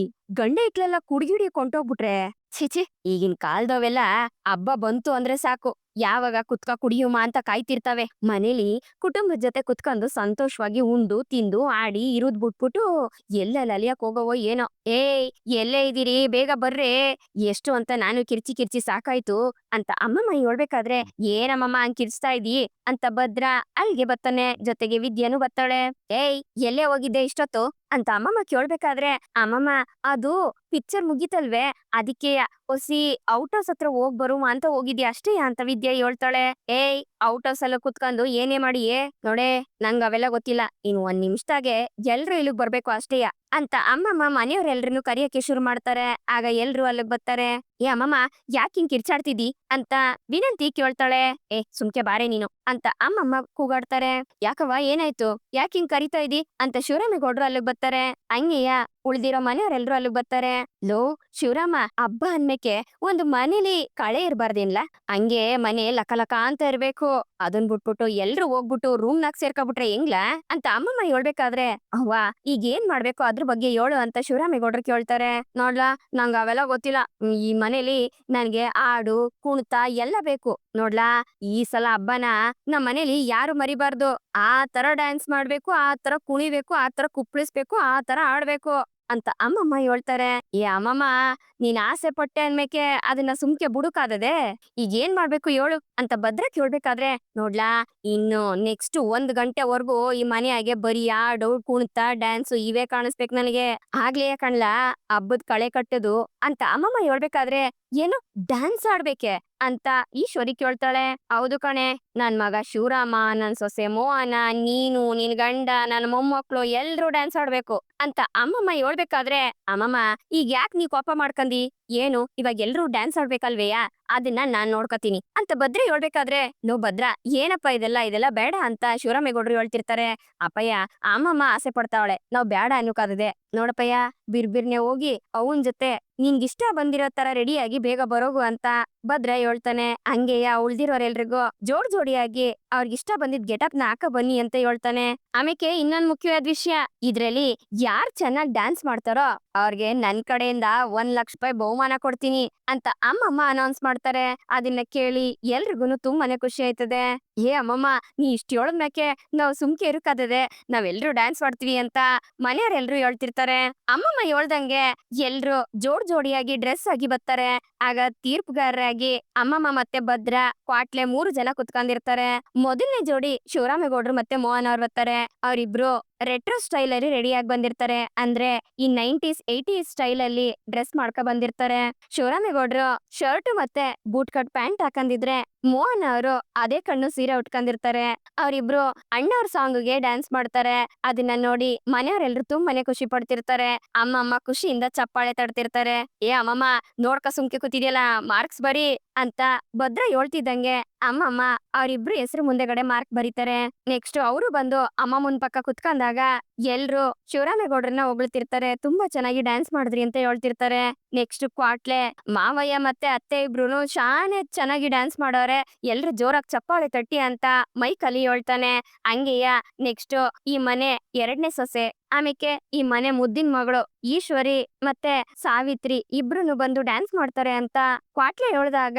ಗಂಡ ಇಟ್ಲೆಲ್ಲ ಕುಡ್ಗಿಡಿ ಕೊಂಟೋಗ್ಬಿಟ್ರೆ, ಚಿಚಿ, ಈಗಿನ ಕಾಲದವೆಲ್ಲ ಹಬ್ಬ ಬಂತು ಅಂದ್ರೆ ಸಾಕು, ಯಾವಾಗ ಕುತ್ಕ ಕುಡಿಯುಮ ಅಂತ ಕಾಯ್ತಿರ್ತಾವೆ. ಮನೇಲಿ ಕುಟುಂಬದ ಜೊತೆ ಕುತ್ಕೊಂಡು ಸಂತೋಷವಾಗಿ ಉಂಡು ತಿಂದು ಆಡಿ ಇರುದ್ ಬಿಟ್ಬಿಟ್ಟು ಎಲ್ಲೆಲ್ಲ ಅಲಿಯಕ್ ಹೋಗವೋ ಏನೋ. ಏಯ್, ಎಲ್ಲೇ ಇದೀರಿ, ಬೇಗ ಬರ್ರಿ, ಎಷ್ಟು ಅಂತ ನಾನು ಕಿರ್ಚಿ ಸಾಕಾಯ್ತು ಅಂತ ಅಮ್ಮಮ್ಮ ಹೇಳ್ಬೇಕಾದ್ರೆ, ಏನಮ್ಮಮ್ಮ ಹಂಗ್ ಕಿರ್ಚ್ತಾ ಇದೀ ಅಂತ ಭದ್ರ ಅಲ್ಗೆ ಬತ್ತಾನೆ. ಜೊತೆಗೆ ವಿದ್ಯಾನು ಬತ್ತಾಳೆ. ಏಯ್, ಎಲ್ಲೇ ಹೋಗಿದ್ದೆ ಇಷ್ಟೊತ್ತು ಅಂತ ಅಮ್ಮಮ್ಮ ಕೇಳ್ಬೇಕಾದ್ರೆ, ಅಮ್ಮಮ್ಮ ಅದು ಪಿಕ್ಚರ್ ಮುಗಿತಲ್ವೇ, ಅದಕ್ಕೆ ಹೊಸಿ ಔಟ್ ಹೌಸ್ ಹತ್ರ ಹೋಗ್ ಬರುವ ಅಂತ ಹೋಗಿದ್ಯಾ ಅಷ್ಟೇ ಅಂತ ವಿದ್ಯಾ ಹೇಳ್ತಾಳೆ. ಏಯ್, ಔಟ್ ಹೌಸ್ ಅಲ್ಲ ಕುತ್ಕೊಂಡು ಏನೇ ಮಾಡಿಯೇ ನೋಡೆ, ನಂಗ ಅವೆಲ್ಲ ಗೊತ್ತಿಲ್ಲ, ಇನ್ನು 1 ನಿಮಿಷದಾಗೆ ಎಲ್ರು ಇಲ್ಲಿಗ್ ಬರ್ಬೇಕು ಅಷ್ಟೇಯ ಅಂತ ಅಮ್ಮಮ್ಮ ಮನೆಯವ್ರೆಲ್ರನ್ನು ಕರಿಯಕ್ಕೆ ಶುರು ಮಾಡ್ತಾರೆ. ಆಗ ಎಲ್ರು ಅಲ್ಲಿಗ್ ಬರ್ತಾರೆ. ಏ ಅಮ್ಮಮ್ಮ, ಯಾಕೆ ಹಿಂಗ್ ಕಿರ್ಚಾಡ್ತಿದ್ದಿ ಅಂತ ವಿನಂತಿ ಕೇಳ್ತಾಳೆ. ಏ ಸುಮ್ಕೆ ಬಾರೆ ನೀನು ಅಂತ ಅಮ್ಮಮ್ಮ ಕೂಗಾಡ್ತಾರೆ. ಯಾಕವ್ವ, ಏನಾಯ್ತು, ಯಾಕೆ ಹಿಂಗ್ ಕರಿತಾ ಇದಿ ಅಂತ ಶಿವರಾಮೇಗೌಡ್ರು ಅಲ್ಲಿಗ್ ಬರ್ತಾರೆ. ಹಂಗೆಯ ಉಳ್ದಿರೋ ಮನೆಯವ್ರೆಲ್ರು ಅಲ್ಲಿಗ್ ಬರ್ತಾರೆ. ಲೋ ಶಿವರಾಮ, ಹಬ್ಬ ಅನ್ಮೇಕೆ ಒಂದು ಮನೇಲಿ ಕಳೆ ಇರ್ಬಾರ್ದಿನ್ಲ, ಹಂಗೆ ಮನೆ ಲಕ ಲಕ ಅಂತ ಇರ್ಬೇಕು. ಅದನ್ ಬಿಟ್ಬಿಟ್ಟು ಎಲ್ರು ಹೋಗ್ಬಿಟ್ಟು ರೂಮ್ನಾಗ್ ಸೇರ್ಕೊಬಿಟ್ರೆ ಹೆಂಗ್ಲ ಅಂತ ಅಮ್ಮಮ್ಮ ಹೇಳ್ಬೇಕಾದ್ರೆ, ಅವ್ವ ಈಗ ಏನ್ ಮಾಡ್ಬೇಕು ಅದ್ರ ಬಗ್ಗೆ ಹೇಳು ಅಂತ ಶಿವರಾಮೇಗೌಡ್ರು ಕೇಳ್ತಾರೆ. ನೋಡ್ಲಾ, ನಂಗ ಅವೆಲ್ಲ ಗೊತ್ತಿಲ್ಲ. ಈ ಮನೇಲಿ ನನ್ಗೆ ಹಾಡು ಕುಣಿತ ಎಲ್ಲ ಬೇಕು. ನೋಡ್ಲಾ, ಈ ಸಲ ಹಬ್ಬನ ನಮ್ ಮನೇಲಿ ಯಾರು ಮರಿಬಾರ್ದು. ಆ ತರ ಡ್ಯಾನ್ಸ್ ಮಾಡ್ಬೇಕು, ಆ ತರ ಕುಣಿಬೇಕು, ಆ ತರ ಕುಪ್ಪಳಿಸ್ಬೇಕು, ಆ ತರ ಆಡ್ಬೇಕು ಅಂತ ಅಮ್ಮಮ್ಮ ಹೇಳ್ತಾರೆ. ಏ ಅಮ್ಮಮ್ಮ, ನೀನ್ ಆಸೆ ಪಟ್ಟೆ ಅನ್ಮೇಕೆ ಅದನ್ನ ಸುಮ್ಕೆ ಬುಡುಕಾದದೆ. ಈಗ ಏನ್ ಮಾಡ್ಬೇಕು ಹೇಳು ಅಂತ ಭದ್ರ ಕೇಳ್ಬೇಕಾದ್ರೆ, ನೋಡ್ಲಾ, ಇನ್ನು ನೆಕ್ಸ್ಟ್ 1 ಗಂಟೆವರೆಗೂ ಈ ಮನೆಯಾಗೆ ಬರೀ ಹಾಡು ಕುಣಿತ ಡ್ಯಾನ್ಸ್ ಇವೇ ಕಾಣಿಸ್ಬೇಕು ನನಗೆ. ಆಗ್ಲೇ ಕಣ್ಲಾ ಹಬ್ಬದ್ ಕಳೆ ಕಟ್ಟದು ಅಂತ ಅಮ್ಮಮ್ಮ ಹೇಳ್ಬೇಕಾದ್ರೆ, ಏನು ಡ್ಯಾನ್ಸ್ ಆಡ್ಬೇಕೆ ಅಂತ ಈಶ್ವರಿ ಕೇಳ್ತಾಳೆ. ಹೌದು ಕಣೆ, ನನ್ ಮಗ ಶಿವರಾಮ, ನನ್ ಸೊಸೆ ಮೋಹನ, ನೀನು, ನಿನ್ ಗಂಡ, ನನ್ ಮೊಮ್ಮಕ್ಳು ಎಲ್ರೂ ಡ್ಯಾನ್ಸ್ ಆಡ್ಬೇಕು ಅಂತ ಅಮ್ಮಮ್ಮ ಹೇಳ್ಬೇಕಾದ್ರೆ, ಅಮ್ಮಮ್ಮ ಈಗ ಯಾಕೆ ನೀ ಕೋಪ ಮಾಡ್ಕಂದಿ? ಏನು ಇವಾಗ ಎಲ್ರೂ ಡ್ಯಾನ್ಸ್ ಆಡ್ಬೇಕಲ್ವೇಯ, ಅದನ್ನ ನಾನ್ ನೋಡ್ಕತೀನಿ ಅಂತ ಭದ್ರೆ ಹೇಳ್ಬೇಕಾದ್ರೆ, ನೋ ಭದ್ರ, ಏನಪ್ಪ ಇದೆಲ್ಲ ಬೇಡ ಅಂತ ಶಿವರಾಮೇಗೌಡ್ರು ಹೇಳ್ತಿರ್ತಾರೆ. ಅಪ್ಪಯ್ಯ, ಅಮ್ಮಮ್ಮ ಆಸೆ ಪಡ್ತಾವಳೆ, ನಾವ್ ಬೇಡ ಅನ್ನೋಕಾದದೆ. ನೋಡಪ್ಪಯ್ಯ, ಬಿರ್ಬಿರ್ನೆ ಹೋಗಿ ಅವನ್ ಜೊತೆ ನಿನ್ಗಿಷ್ಟ ಬಂದಿರೋ ತರ ರೆಡಿಯಾಗಿ ಬೇಗ ಬರೋಗು ಅಂತ ಭದ್ರ ಹೇಳ್ತಾನೆ. ಹಂಗೆಯ ಉಳ್ದಿರೋರೆಲ್ರಿಗೂ ಜೋಡಿಯಾಗಿ ಅವ್ರಿಗಿಷ್ಟ ಬಂದಿದ್ ಗೆಟಪ್ ನ ಹಾಕ ಬನ್ನಿ ಅಂತ ಹೇಳ್ತಾನೆ. ಆಮೇಲೆ ಇನ್ನೊಂದ್ ಮುಖ್ಯವಾದ ವಿಷಯ, ಇದ್ರಲ್ಲಿ ಯಾರ್ ಚೆನ್ನಾಗ್ ಡ್ಯಾನ್ಸ್ ಮಾಡ್ತಾರೋ ಅವ್ರಿಗೆ ನನ್ ಕಡೆಯಿಂದ 1 ಲಕ್ಷ ರೂಪಾಯಿ ಬಹುಮಾನ ಕೊಡ್ತೀನಿ ಅಂತ ಅಮ್ಮಮ್ಮ ಅನೌನ್ಸ್ ಮಾಡ್ತಾರೆ. ಅದನ್ನ ಕೇಳಿ ಎಲ್ರಿಗೂ ತುಂಬಾನೇ ಖುಷಿ ಆಯ್ತದೆ. ಏ ಅಮ್ಮಮ್ಮ, ನೀ ಇಷ್ಟ ಹೇಳದ್ಮ್ಯಾಕೆ ನಾವ್ ಸುಮ್ಕೆ ಇರುಕಾದದೆ, ನಾವೆಲ್ರೂ ಡ್ಯಾನ್ಸ್ ಮಾಡ್ತೀವಿ ಅಂತ ಮನೆಯವ್ರೆಲ್ರು ಹೇಳ್ತಿರ್ತಾರೆ. ಅಮ್ಮಮ್ಮ ಹೇಳ್ದಂಗೆ ಎಲ್ರು ಜೋಡಿಯಾಗಿ ಡ್ರೆಸ್ ಆಗಿ ಬರ್ತಾರೆ. ಆಗ ತೀರ್ಪುಗಾರರಾಗಿ ಅಮ್ಮಮ್ಮ ಮತ್ತೆ ಭದ್ರ, ಕ್ವಾಟ್ಲೆ 3 ಜನ ಕುತ್ಕೊಂಡಿರ್ತಾರೆ. ಮೊದಲನೇ ಜೋಡಿ ಶಿವರಾಮೇಗೌಡ್ರು ಮತ್ತೆ ಮೋಹನ್ ಅವ್ರು ಬರ್ತಾರೆ. ಅವ್ರಿಬ್ರು ರೆಟ್ರೋ ಸ್ಟೈಲ್ ಅಲ್ಲಿ ರೆಡಿ ಆಗಿ ಬಂದಿರ್ತಾರೆ. ಅಂದ್ರೆ ಈ 90s 80s ಸ್ಟೈಲ್ ಅಲ್ಲಿ ಡ್ರೆಸ್ ಮಾಡ್ಕೊ ಬಂದಿರ್ತಾರೆ. ಶಿವರಾಮೇಗೌಡ್ರು ಶರ್ಟ್ ಮತ್ತೆ ಬೂಟ್ ಕಟ್ ಪ್ಯಾಂಟ್ ಹಾಕೊಂಡಿದ್ರೆ, ಮೋಹನ್ ಅವರು ಅದೇ ಕಣ್ಣು ಸೀರೆ ಉಟ್ಕೊಂಡಿರ್ತಾರೆ. ಅವ್ರಿಬ್ರು ಅಣ್ಣವ್ರ ಸಾಂಗ್ಗೆ ಡ್ಯಾನ್ಸ್ ಮಾಡ್ತಾರೆ. ಅದನ್ನ ನೋಡಿ ಮನೆಯವರೆಲ್ರು ತುಂಬಾನೇ ಖುಷಿ ಪಡ್ತಿರ್ತಾರೆ. ಅಮ್ಮಮ್ಮ ಖುಷಿಯಿಂದ ಚಪ್ಪಾಳೆ ತಡ್ತಿರ್ತಾರೆ. ಏ ಅಮ್ಮಮ್ಮ, ನೋಡ್ಕ ಸುಮ್ಕೆ ಕೂತಿದ್ಯಲ್ಲ, ಮಾರ್ಕ್ಸ್ ಬರಿ ಅಂತ ಭದ್ರ ಹೇಳ್ತಿದ್ದಂಗೆ ಅಮ್ಮಮ್ಮ ಅವ್ರಿಬ್ರು ಹೆಸರು ಮುಂದೆಗಡೆ ಮಾರ್ಕ್ ಬರೀತಾರೆ. ನೆಕ್ಸ್ಟ್ ಅವರು ಬಂದು ಅಮ್ಮ ಮುಂದ್ ಪಕ್ಕ ಕುತ್ಕೊಂಡಾಗ ಎಲ್ರು ಶಿವರಾಮೇಗೌಡ್ರನ್ನ ಹೊಗಳ್ತಿರ್ತಾರೆ. ತುಂಬಾ ಚೆನ್ನಾಗಿ ಡ್ಯಾನ್ಸ್ ಮಾಡಿದ್ರಿ ಅಂತ ಹೇಳ್ತಿರ್ತಾರೆ. ನೆಕ್ಸ್ಟ್ ಕ್ವಾಟ್ಲೆ ಮಾವಯ್ಯ ಮತ್ತೆ ಅತ್ತೆ ಇಬ್ರು ಶಾನೆ ಚೆನ್ನಾಗಿ ಡ್ಯಾನ್ಸ್ ಮಾಡೋರೆ, ಎಲ್ರು ಜೋರಾಗಿ ಚಪ್ಪಾಳೆ ತಟ್ಟಿ ಅಂತ ಮೈಕ್ ಅಲ್ಲಿ ಹೇಳ್ತಾನೆ. ಹಂಗೆಯ ನೆಕ್ಸ್ಟ್ ಈ ಮನೆ 2ನೇ ಸೊಸೆ, ಆಮೇಲೆ ಈ ಮನೆ ಮುದ್ದಿನ ಮಗಳು ಈಶ್ವರಿ ಮತ್ತೆ ಸಾವಿತ್ರಿ ಇಬ್ರು ಬಂದು ಡ್ಯಾನ್ಸ್ ಮಾಡ್ತಾರೆ ಅಂತ ಕ್ವಾಟ್ಲೆ ಹೇಳ್ದಾಗ,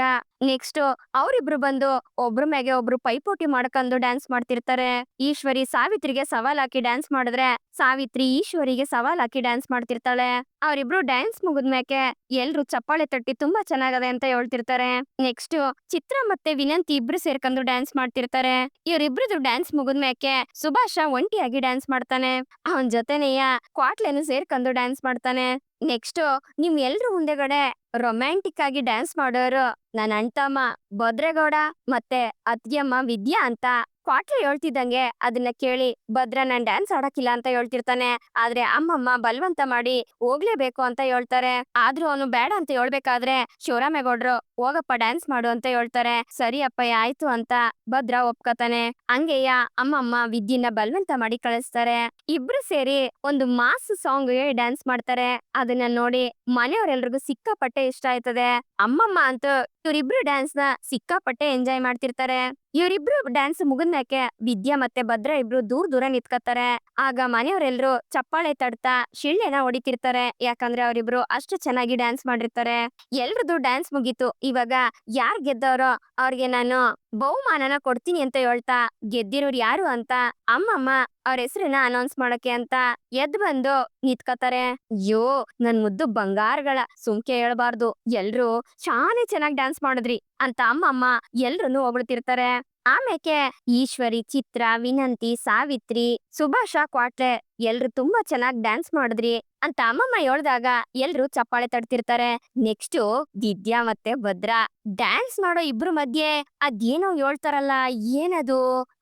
ನೆಕ್ಸ್ಟ್ ಅವ್ರಿಬ್ರು ಬಂದು ಒಬ್ರ ಮ್ಯಾಗೆ ಒಬ್ರು ಪೈಪೋಟಿ ಮಾಡ್ಕೊಂಡು ಡ್ಯಾನ್ಸ್ ಮಾಡ್ತಿರ್ತಾರೆ. ಈಶ್ವರಿ ಸಾವಿತ್ರಿಗೆ ಸವಾಲ್ ಹಾಕಿ ಡ್ಯಾನ್ಸ್ ಮಾಡಿದ್ರೆ, ಸಾವಿತ್ರಿ ಈಶ್ವರಿಗೆ ಸವಾಲ್ ಹಾಕಿ ಡ್ಯಾನ್ಸ್ ಮಾಡ್ತಿರ್ತಾಳೆ. ಅವ್ರಿಬ್ರು ಡ್ಯಾನ್ಸ್ ಮುಗಿದ್ಮ್ಯಾಕೆ ಎಲ್ರು ಚಪ್ಪಾಳೆ ತಟ್ಟಿ ತುಂಬಾ ಚೆನ್ನಾಗದೆ ಅಂತ ಹೇಳ್ತಿರ್ತಾರೆ. ನೆಕ್ಸ್ಟ್ ಚಿತ್ರ ಮತ್ತೆ ವಿನಂತಿ ಇಬ್ರು ಸೇರ್ಕೊಂಡು ಡ್ಯಾನ್ಸ್ ಮಾಡ್ತಿರ್ತಾರೆ. ಇವ್ರಿಬ್ರದ್ದು ಡ್ಯಾನ್ಸ್ ಮುಗಿದ್ಮ್ಯಾಕೆ ಸುಭಾಷ ಒಂಟಿಯಾಗಿ ಡ್ಯಾನ್ಸ್ ಮಾಡ್ತಾನೆ. ಅವನ್ ಜೊತೆನೆಯ ಕ್ವಾಟ್ಲೆನು ಸೇರ್ಕೊಂಡು ಡ್ಯಾನ್ಸ್ ಮಾಡ್ತಾನೆ. ನೆಕ್ಸ್ಟ್ ನಿಮ್ ಎಲ್ರು ಮುಂದೆಗಡೆ ರೊಮ್ಯಾಂಟಿಕ್ ಆಗಿ ಡ್ಯಾನ್ಸ್ ಮಾಡೋರು ನನ್ನ ಅಣ್ತಮ್ಮ ಭದ್ರೇಗೌಡ ಮತ್ತೆ ಅತ್ಗೆಮ್ಮ ವಿದ್ಯಾ ಅಂತ ಕ್ವಾಟ್ಲೆ ಹೇಳ್ತಿದ್ದಂಗೆ ಅದನ್ನ ಕೇಳಿ ಭದ್ರ ನಾನ್ ಡ್ಯಾನ್ಸ್ ಆಡಕ್ಕಿಲ್ಲ ಅಂತ ಹೇಳ್ತಿರ್ತಾನೆ. ಆದ್ರೆ ಅಮ್ಮಮ್ಮ ಬಲವಂತ ಮಾಡಿ ಹೋಗ್ಲೇಬೇಕು ಅಂತ ಹೇಳ್ತಾರೆ. ಆದ್ರೂ ಅವನು ಬೇಡ ಅಂತ ಹೇಳ್ಬೇಕಾದ್ರೆ ಶಿವರಾಮೇಗೌಡ್ರು ಹೋಗಪ್ಪ ಡ್ಯಾನ್ಸ್ ಮಾಡು ಅಂತ ಹೇಳ್ತಾರೆ. ಸರಿ ಅಪ್ಪಯ್ಯ ಆಯ್ತು ಅಂತ ಭದ್ರ ಒಪ್ಕೋತಾನೆ. ಹಂಗೆಯ ಅಮ್ಮಮ್ಮ ವಿದ್ಯೆನ ಬಲವಂತ ಮಾಡಿ ಕಳಿಸ್ತಾರೆ. ಇಬ್ರು ಸೇರಿ ಒಂದು ಮಾಸ್ ಸಾಂಗ್ ಡ್ಯಾನ್ಸ್ ಮಾಡ್ತಾರೆ. ಅದನ್ನ ನೋಡಿ ಮನೆಯವರೆಲ್ರಿಗೂ ಸಿಕ್ಕಾಪಟ್ಟೆ ಇಷ್ಟ ಆಯ್ತದೆ. ಅಮ್ಮಮ್ಮ ಅಂತೂ ಇವ್ರಿಬ್ರು ಡ್ಯಾನ್ಸ್ ನ ಸಿಕ್ಕಾಪಟ್ಟೆ ಎಂಜಾಯ್ ಮಾಡ್ತಿರ್ತಾರೆ. ಇವರಿಬ್ರು ಡ್ಯಾನ್ಸ್ ಮುಗಿದ್ಮ್ಯಾಕೆ ವಿದ್ಯಾ ಮತ್ತೆ ಭದ್ರ ಇಬ್ರು ದೂರ ನಿಂತ್ಕತ್ತಾರೆ. ಆಗ ಮನೆಯವರೆಲ್ರು ಚಪ್ಪಾಳೆ ತಡ್ತಾ ಶಿಳ್ಳೆನ ಹೊಡಿತಿರ್ತಾರೆ. ಯಾಕಂದ್ರೆ ಅವರಿಬ್ರು ಅಷ್ಟು ಚೆನ್ನಾಗಿ ಡ್ಯಾನ್ಸ್ ಮಾಡಿರ್ತಾರೆ. ಎಲ್ರದ್ದು ಡ್ಯಾನ್ಸ್ ಮುಗೀತು. ಇವಾಗ ಯಾರ್ ಗೆದ್ದವ್ರೋ ಅವ್ರಿಗೆ ನಾನು ಬಹುಮಾನನ ಕೊಡ್ತೀನಿ ಅಂತ ಹೇಳ್ತಾ ಗೆದ್ದಿರೋರು ಯಾರು ಅಂತ ಅಮ್ಮಮ್ಮ ಅವ್ರ ಹೆಸರನ್ನ ಅನೌನ್ಸ್ ಮಾಡಕ್ಕೆ ಅಂತ ಎದ್ ಬಂದು ನಿಂತ್ಕತಾರೆ. ಅಯ್ಯೋ ನನ್ ಮುದ್ದು ಬಂಗಾರಗಳ, ಸುಮ್ಕೆ ಹೇಳ್ಬಾರ್ದು, ಎಲ್ರು ಶಾನೆ ಚೆನ್ನಾಗಿ ಡ್ಯಾನ್ಸ್ ಮಾಡಿದ್ರಿ ಅಂತ ಅಮ್ಮಮ್ಮ ಎಲ್ರನ್ನು ಹೊಗಳ್ತಿರ್ತಾರೆ. ಆಮೇಕೆ ಈಶ್ವರಿ, ಚಿತ್ರ, ವಿನಂತಿ, ಸಾವಿತ್ರಿ, ಸುಭಾಷ, ಕ್ವಾಟ್ಲೆ ಎಲ್ರು ತುಂಬಾ ಚೆನ್ನಾಗಿ ಡ್ಯಾನ್ಸ್ ಮಾಡಿದ್ರಿ ಅಂತ ಅಮ್ಮಮ್ಮ ಹೇಳ್ದಾಗ ಎಲ್ರು ಚಪ್ಪಾಳೆ ತಡ್ತಿರ್ತಾರೆ. ನೆಕ್ಸ್ಟ್ ವಿದ್ಯಾ ಮತ್ತೆ ಭದ್ರ ಡ್ಯಾನ್ಸ್ ಮಾಡೋ ಇಬ್ರು ಮಧ್ಯೆ ಅದೇನೋ ಹೇಳ್ತಾರಲ್ಲ, ಏನದು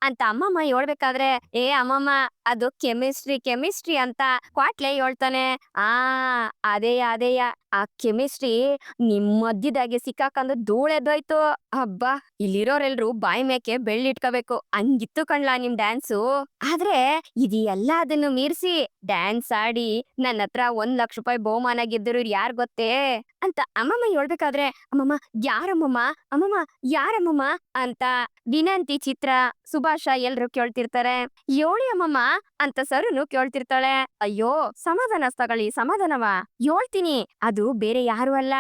ಅಂತ ಅಮ್ಮಮ್ಮ ಹೇಳ್ಬೇಕಾದ್ರೆ, ಏ ಅಮ್ಮಮ್ಮ ಅದು ಕೆಮಿಸ್ಟ್ರಿ ಅಂತ ಕ್ವಾಟ್ಲೆ ಹೇಳ್ತಾನೆ. ಅದೇಯ ಆ ಕೆಮಿಸ್ಟ್ರಿ ನಿಮ್ ಮಧ್ಯದಾಗೆ ಸಿಕ್ಕಾಕಂದು ಧೂಳೆದ್ದೋಯ್ತು. ಹಬ್ಬಾ, ಇಲ್ಲಿರೋರೆಲ್ರು ಬಾಯಿ ಮೇಕೆ ಬೆಳ್ಳಿಟ್ಕೋಬೇಕು, ಹಂಗಿತ್ತು ಕಣ್ಲಾ ನಿಮ್ ಡ್ಯಾನ್ಸು. ಆದ್ರೆ ಇದು ಎಲ್ಲದನ್ನು ಮೀರಿ ಮೀರ್ಸಿ ಡ್ಯಾನ್ಸ್ ಆಡಿ ನನ್ನ ಹತ್ರ 1 ಲಕ್ಷ ರೂಪಾಯಿ ಬಹುಮಾನ ಗೆದ್ದರು ಯಾರ್ ಗೊತ್ತೇ ಅಂತ ಅಮ್ಮಮ್ಮ ಹೇಳ್ಬೇಕಾದ್ರೆ, ಅಮ್ಮಮ್ಮ ಯಾರಮ್ಮಮ್ಮ, ಅಮ್ಮಮ್ಮ ಯಾರಮ್ಮಮ್ಮ ಅಂತ ವಿನಂತಿ, ಚಿತ್ರ, ಸುಭಾಷ ಎಲ್ರು ಕೇಳ್ತಿರ್ತಾರೆ. ಯೋಳಿ ಅಮ್ಮಮ್ಮ ಅಂತ ಸರುನು ಕೇಳ್ತಿರ್ತಾಳೆ. ಅಯ್ಯೋ ಸಮಾಧಾನ ತಗೊಳ್ಳಿ, ಸಮಾಧಾನವಾ ಹೇಳ್ತೀನಿ, ಅದು ಬೇರೆ ಯಾರು ಅಲ್ಲ,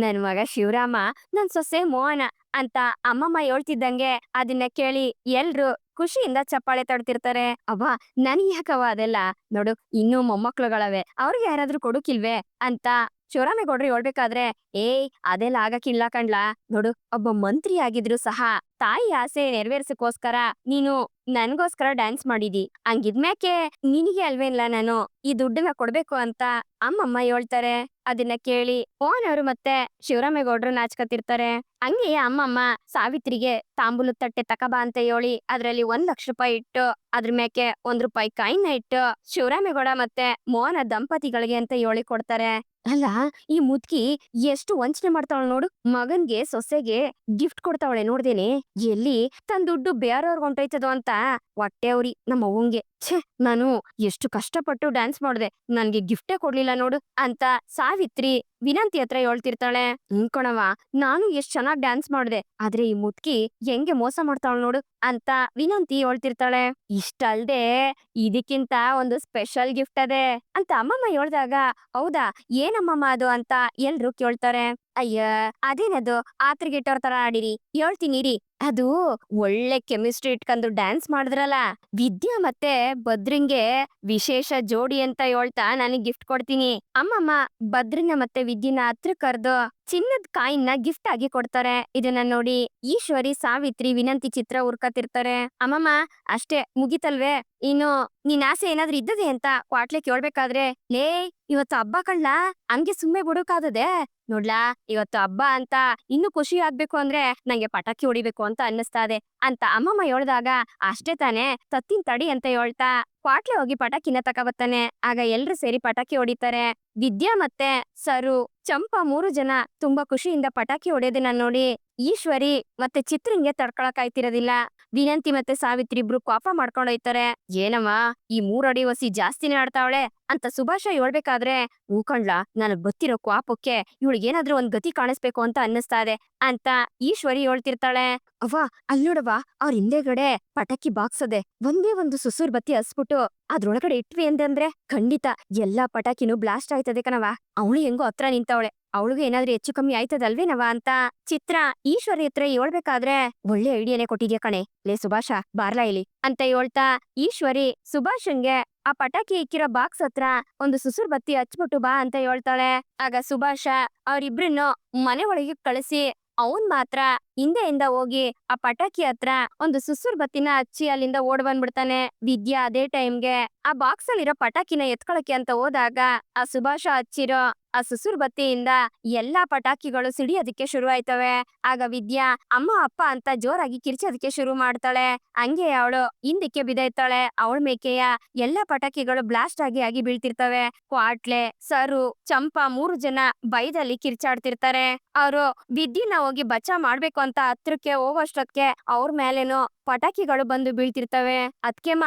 ನನ್ ಮಗ ಶಿವರಾಮ, ನನ್ ಸೊಸೆ ಮೋಹನ ಅಂತ ಅಮ್ಮಮ್ಮ ಹೇಳ್ತಿದ್ದಂಗೆ ಅದನ್ನ ಕೇಳಿ ಎಲ್ರು ಖುಷಿಯಿಂದ ಚಪ್ಪಾಳೆ ತಡ್ತಿರ್ತಾರೆ. ಅವ್ವ ನನ್ ಯಾಕವ ಅದೆಲ್ಲ, ನೋಡು ಇನ್ನೂ ಮೊಮ್ಮಕ್ಳುಗಳವೆ, ಅವ್ರಿಗೆ ಯಾರಾದ್ರೂ ಕೊಡುಕಿಲ್ವೇ ಅಂತ ಶಿವರಾಮೇಗೌಡ್ರು ಹೇಳ್ಬೇಕಾದ್ರೆ, ಏಯ್ ಅದೆಲ್ಲ ಆಗಕ್ಕಿಲ್ಲ ಕಣ್ಲಾ, ನೋಡು ಒಬ್ಬ ಮಂತ್ರಿ ಆಗಿದ್ರು ಸಹ ತಾಯಿ ಆಸೆ ನೆರವೇರ್ಸಕ್ಕೋಸ್ಕರ ನೀನು ನನ್ಗೋಸ್ಕರ ಡ್ಯಾನ್ಸ್ ಮಾಡಿದಿ, ಹಂಗಿದ್ಮ್ಯಾಕೆ ನಿನಗೆ ಅಲ್ವೇನ್ಲ ನಾನು ಈ ದುಡ್ಡನ್ನ ಕೊಡ್ಬೇಕು ಅಂತ ಅಮ್ಮಮ್ಮ ಹೇಳ್ತಾರೆ. ಅದನ್ನ ಕೇಳಿ ಮೋಹನ್ ಅವರು ಮತ್ತೆ ಶಿವರಾಮೇಗೌಡ್ರು ನಾಚ್ಕತಿರ್ತಾರೆ. ಹಂಗೆ ಅಮ್ಮಮ್ಮ ಸಾವಿತ್ರಿಗೆ ತಾಂಬೂಲದ ತಟ್ಟೆ ತಕಬಾ ಅಂತ ಹೇಳಿ ಅದ್ರಲ್ಲಿ 1 ಲಕ್ಷ ರೂಪಾಯಿ ಇಟ್ಟು ಅದ್ರ ಮೇಕೆ 1 ರೂಪಾಯಿ ಕಾಯಿನ ಇಟ್ಟು ಶಿವರಾಮೇಗೌಡ ಮತ್ತೆ ಮೋಹನ ದಂಪತಿಗಳಿಗೆ ಅಂತ ಹೇಳಿ ಕೊಡ್ತಾರೆ. ಅಲ್ಲ ಈ ಮುದ್ಕಿ ಎಷ್ಟು ವಂಚನೆ ಮಾಡ್ತಾವಳ ನೋಡು, ಮಗನ್ಗೆ ಸೊಸೆಗೆ ಗಿಫ್ಟ್ ಕೊಡ್ತಾವಳೆ ನೋಡ್ದೇನೆ, ಎಲ್ಲಿ ತನ್ ದುಡ್ಡು ಬೇರೆಯವ್ರಿಗೆ ಹೊಂಟೋಯ್ತದೋ ಅಂತ ಹೊಟ್ಟೆ ಅವ್ರಿ ನಮ್ಮ ಅವ್ವಂಗೆ. ಛೆ, ನಾನು ಎಷ್ಟು ಕಷ್ಟಪಟ್ಟು ಡ್ಯಾನ್ಸ್ ಮಾಡ್ದೆ, ನನ್ಗೆ ಗಿಫ್ಟೇ ಕೊಡ್ಲಿಲ್ಲ ನೋಡು ಅಂತ ಸಾವಿತ್ರಿ ವಿನಂತಿ ಹತ್ರ ಹೇಳ್ತಿರ್ತಾಳೆ. ಕಣವ, ನಾನು ಎಷ್ಟ್ ಚೆನ್ನಾಗ್ ಡ್ಯಾನ್ಸ್ ಮಾಡ್ದೆ, ಆದ್ರೆ ಈ ಮುದ್ಕಿ ಹೆಂಗೆ ಮೋಸ ಮಾಡ್ತಾವಳ ನೋಡು ಅಂತ ವಿನಂತಿ ಹೇಳ್ತಿರ್ತಾಳೆ. ಇಷ್ಟಲ್ದೆ ಇದಕ್ಕಿಂತ ಒಂದು ಸ್ಪೆಷಲ್ ಗಿಫ್ಟ್ ಅದೇ ಅಂತ ಅಮ್ಮಮ್ಮ ಹೇಳ್ದಾಗ, ಹೌದಾ ಏನಮ್ಮಮ್ಮ ಅದು ಅಂತ ಎಲ್ರು ಕೇಳ್ತಾರೆ. ಅಯ್ಯ ಅದೇನದು ಆತ್ರಿಗಿಟ್ಟೋರ್ ತರ ಆಡಿರಿ, ಹೇಳ್ತೀನಿ ರೀ, ಅದು ಒಳ್ಳೆ ಕೆಮಿಸ್ಟ್ರಿ ಇಟ್ಕೊಂಡು ಡ್ಯಾನ್ಸ್ ಮಾಡಿದ್ರಲ್ಲ ವಿದ್ಯಾ ಮತ್ತೆ ಭದ್ರಂಗೆ ವಿಶೇಷ ಜೋಡಿ ಅಂತ ಹೇಳ್ತಾ ನನಗ್ ಗಿಫ್ಟ್ ಕೊಡ್ತೀನಿ. ಅಮ್ಮಮ್ಮ ಭದ್ರನ ಮತ್ತೆ ವಿದ್ಯನ ಹತ್ರ ಕರ್ದು ಚಿನ್ನದ ಕಾಯಿನ ಗಿಫ್ಟ್ ಆಗಿ ಕೊಡ್ತಾರೆ. ಇದನ್ನ ನೋಡಿ ಈಶ್ವರಿ, ಸಾವಿತ್ರಿ, ವಿನಂತಿ, ಚಿತ್ರ ಉರ್ಕತಿರ್ತಾರೆ. ಅಮ್ಮಮ್ಮ ಅಷ್ಟೇ ಮುಗಿತಲ್ವೇ, ಇನ್ನು ನಿನ್ ಆಸೆ ಏನಾದ್ರೂ ಇದ್ದದೆ ಅಂತ ಕ್ವಾಟ್ಲೆ ಕೇಳ್ಬೇಕಾದ್ರೆ, ಲೇ ಇವತ್ತು ಹಬ್ಬ ಕಣ್ಲಾ, ಹಂಗೆ ಸುಮ್ಮನೆ ಬಿಡೋಕಾದದೆ, ನೋಡ್ಲಾ ಇವತ್ತು ಹಬ್ಬ ಅಂತ ಇನ್ನು ಖುಷಿ ಆಗ್ಬೇಕು ಅಂದ್ರೆ ನಂಗೆ ಪಟಾಕಿ ಹೊಡಿಬೇಕು ಅಂತ ಅನ್ನಿಸ್ತಾದೆ ಅಂತ ಅಮ್ಮಮ್ಮ ಹೇಳ್ದಾಗ, ಅಷ್ಟೇ ತಾನೇ ತತ್ತಿನ ತಡಿ ಅಂತ ಹೇಳ್ತಾ ಕ್ವಾಟ್ಲೆ ಹೋಗಿ ಪಟಾಕಿನ ತಕಬತ್ತಾನೆ. ಆಗ ಎಲ್ರು ಸೇರಿ ಪಟಾಕಿ ಹೊಡಿತಾರೆ. ವಿದ್ಯಾ ಮತ್ತೆ ಸರು, ಚಂಪಾ 3 ಜನ ತುಂಬಾ ಖುಷಿಯಿಂದ ಪಟಾಕಿ ಹೊಡೆಯೋದನ್ನ ನೋಡಿ ಈಶ್ವರಿ ಮತ್ತೆ ಚಿತ್ರಂಗೆ ತಡ್ಕೊಳಕಾಯ್ತಿರೋದಿಲ್ಲ. ವಿನಂತಿ ಮತ್ತೆ ಸಾವಿತ್ರಿ ಇಬ್ರು ಕೋಪ ಮಾಡ್ಕೊಂಡೋಯ್ತಾರೆ. ಏನಮ್ಮ ಈ 3 ಅಡಿ ವಸಿ ಜಾಸ್ತಿನೇ ಆಡ್ತಾವಳೆ ಅಂತ ಸುಭಾಷ ಹೇಳ್ಬೇಕಾದ್ರೆ, ಹೂಕಂಡ್ಲಾ ನನಗ್ ಗೊತ್ತಿರೋ ಕೋಪಕ್ಕೆ ಇವಳಿಗೇನಾದ್ರೂ ಒಂದ್ ಗತಿ ಕಾಣಿಸ್ಬೇಕು ಅಂತ ಅನ್ನಿಸ್ತಾ ಇದೆ ಅಂತ ಈಶ್ವರಿ ಹೇಳ್ತಿರ್ತಾಳೆ. ಅವ್ವ ಅಲ್ಲೋಡವ, ಅವ್ರ ಹಿಂದೆಗಡೆ ಪಟಾಕಿ ಬಾಕ್ಸ್ ಅದೆ, ಒಂದೇ ಒಂದು ಸುಸುರ್ ಬತ್ತಿ ಹಸ್ಬಿಟ್ಟು ಅದ್ರೊಳಗಡೆ ಇಟ್ವಿ ಅಂತಂದ್ರೆ ಖಂಡಿತ ಎಲ್ಲಾ ಪಟಾಕಿನೂ ಬ್ಲಾಸ್ಟ್ ಆಯ್ತದೆ ಕಣವ. ಅವಳು ಹೆಂಗೋ ಹತ್ರ ನಿಂತವಳೆ, ಅವಳಿಗೆ ಏನಾದ್ರೂ ಹೆಚ್ಚು ಕಮ್ಮಿ ಆಯ್ತದಲ್ವೇನವ ಅಂತ ಚಿತ್ರ ಈಶ್ವರಿ ಹತ್ರ ಹೇಳ್ಬೇಕಾದ್ರೆ, ಒಳ್ಳೆ ಐಡಿಯಾನೇ ಕೊಟ್ಟಿದ್ಯಾ ಕಣೆ, ಲೇ ಸುಭಾಷ ಬಾರ್ಲಾ ಇಲ್ಲಿ ಅಂತ ಹೇಳ್ತಾ ಈಶ್ವರಿ ಸುಭಾಷನ್ಗೆ ಆ ಪಟಾಕಿ ಇಕ್ಕಿರೋ ಬಾಕ್ಸ್ ಹತ್ರ ಒಂದು ಸುಸುರ್ ಬತ್ತಿ ಹಚ್ಬಿಟ್ಟು ಬಾ ಅಂತ ಹೇಳ್ತಾಳೆ. ಆಗ ಸುಭಾಷ ಅವ್ರಿಬ್ರನ್ನು ಮನೆ ಒಳಗೆ ಕಳಿಸಿ ಅವನ್ ಮಾತ್ರ ಹಿಂದೆಯಿಂದ ಹೋಗಿ ಆ ಪಟಾಕಿ ಹತ್ರ ಒಂದು ಸುಸುರ್ ಬತ್ತಿನ ಹಚ್ಚಿ ಅಲ್ಲಿಂದ ಓಡ್ ಬಂದ್ಬಿಡ್ತಾನೆ. ವಿದ್ಯಾ ಅದೇ ಟೈಮ್ಗೆ ಆ ಬಾಕ್ಸ್ ಅಲ್ಲಿರೋ ಪಟಾಕಿನ ಎತ್ಕೊಳಕ್ಕೆ ಅಂತ ಹೋದಾಗ ಆ ಸುಭಾಷ ಹಚ್ಚಿರೋ ಆ ಸುಸುರ್ ಬತ್ತಿಯಿಂದ ಎಲ್ಲಾ ಪಟಾಕಿಗಳು ಸಿಡಿಯೋದಕ್ಕೆ ಶುರು ಆಯ್ತವೆ. ಆಗ ವಿದ್ಯಾ ಅಮ್ಮ ಅಪ್ಪ ಅಂತ ಜೋರಾಗಿ ಕಿರ್ಚೋದಕ್ಕೆ ಶುರು ಮಾಡ್ತಾಳೆ. ಹಂಗೆ ಅವಳು ಹಿಂದಕ್ಕೆ ಬಿದ್ದೈತಾಳೆ. ಅವಳ ಮೇಕೆಯ ಎಲ್ಲಾ ಪಟಾಕಿಗಳು ಬ್ಲಾಸ್ಟ್ ಆಗಿ ಬೀಳ್ತಿರ್ತವೆ. ಕ್ವಾಟ್ಲೆ, ಸರು, ಚಂಪಾ 3 ಜನ ಬೈದಲ್ಲಿ ಕಿರ್ಚಾಡ್ತಿರ್ತಾರೆ. ಅವರು ವಿದ್ಯೆನ ಹೋಗಿ ಬಚಾವ್ ಮಾಡ್ಬೇಕು ಅಂತ ಹತ್ರಕ್ಕೆ ಹೋಗೋಷ್ಟೊತ್ಗೆ ಅವ್ರ ಮೇಲೇನು ಪಟಾಕಿಗಳು ಬಂದು ಬೀಳ್ತಿರ್ತವೆ. ಅದ್ಕೆಮ್ಮ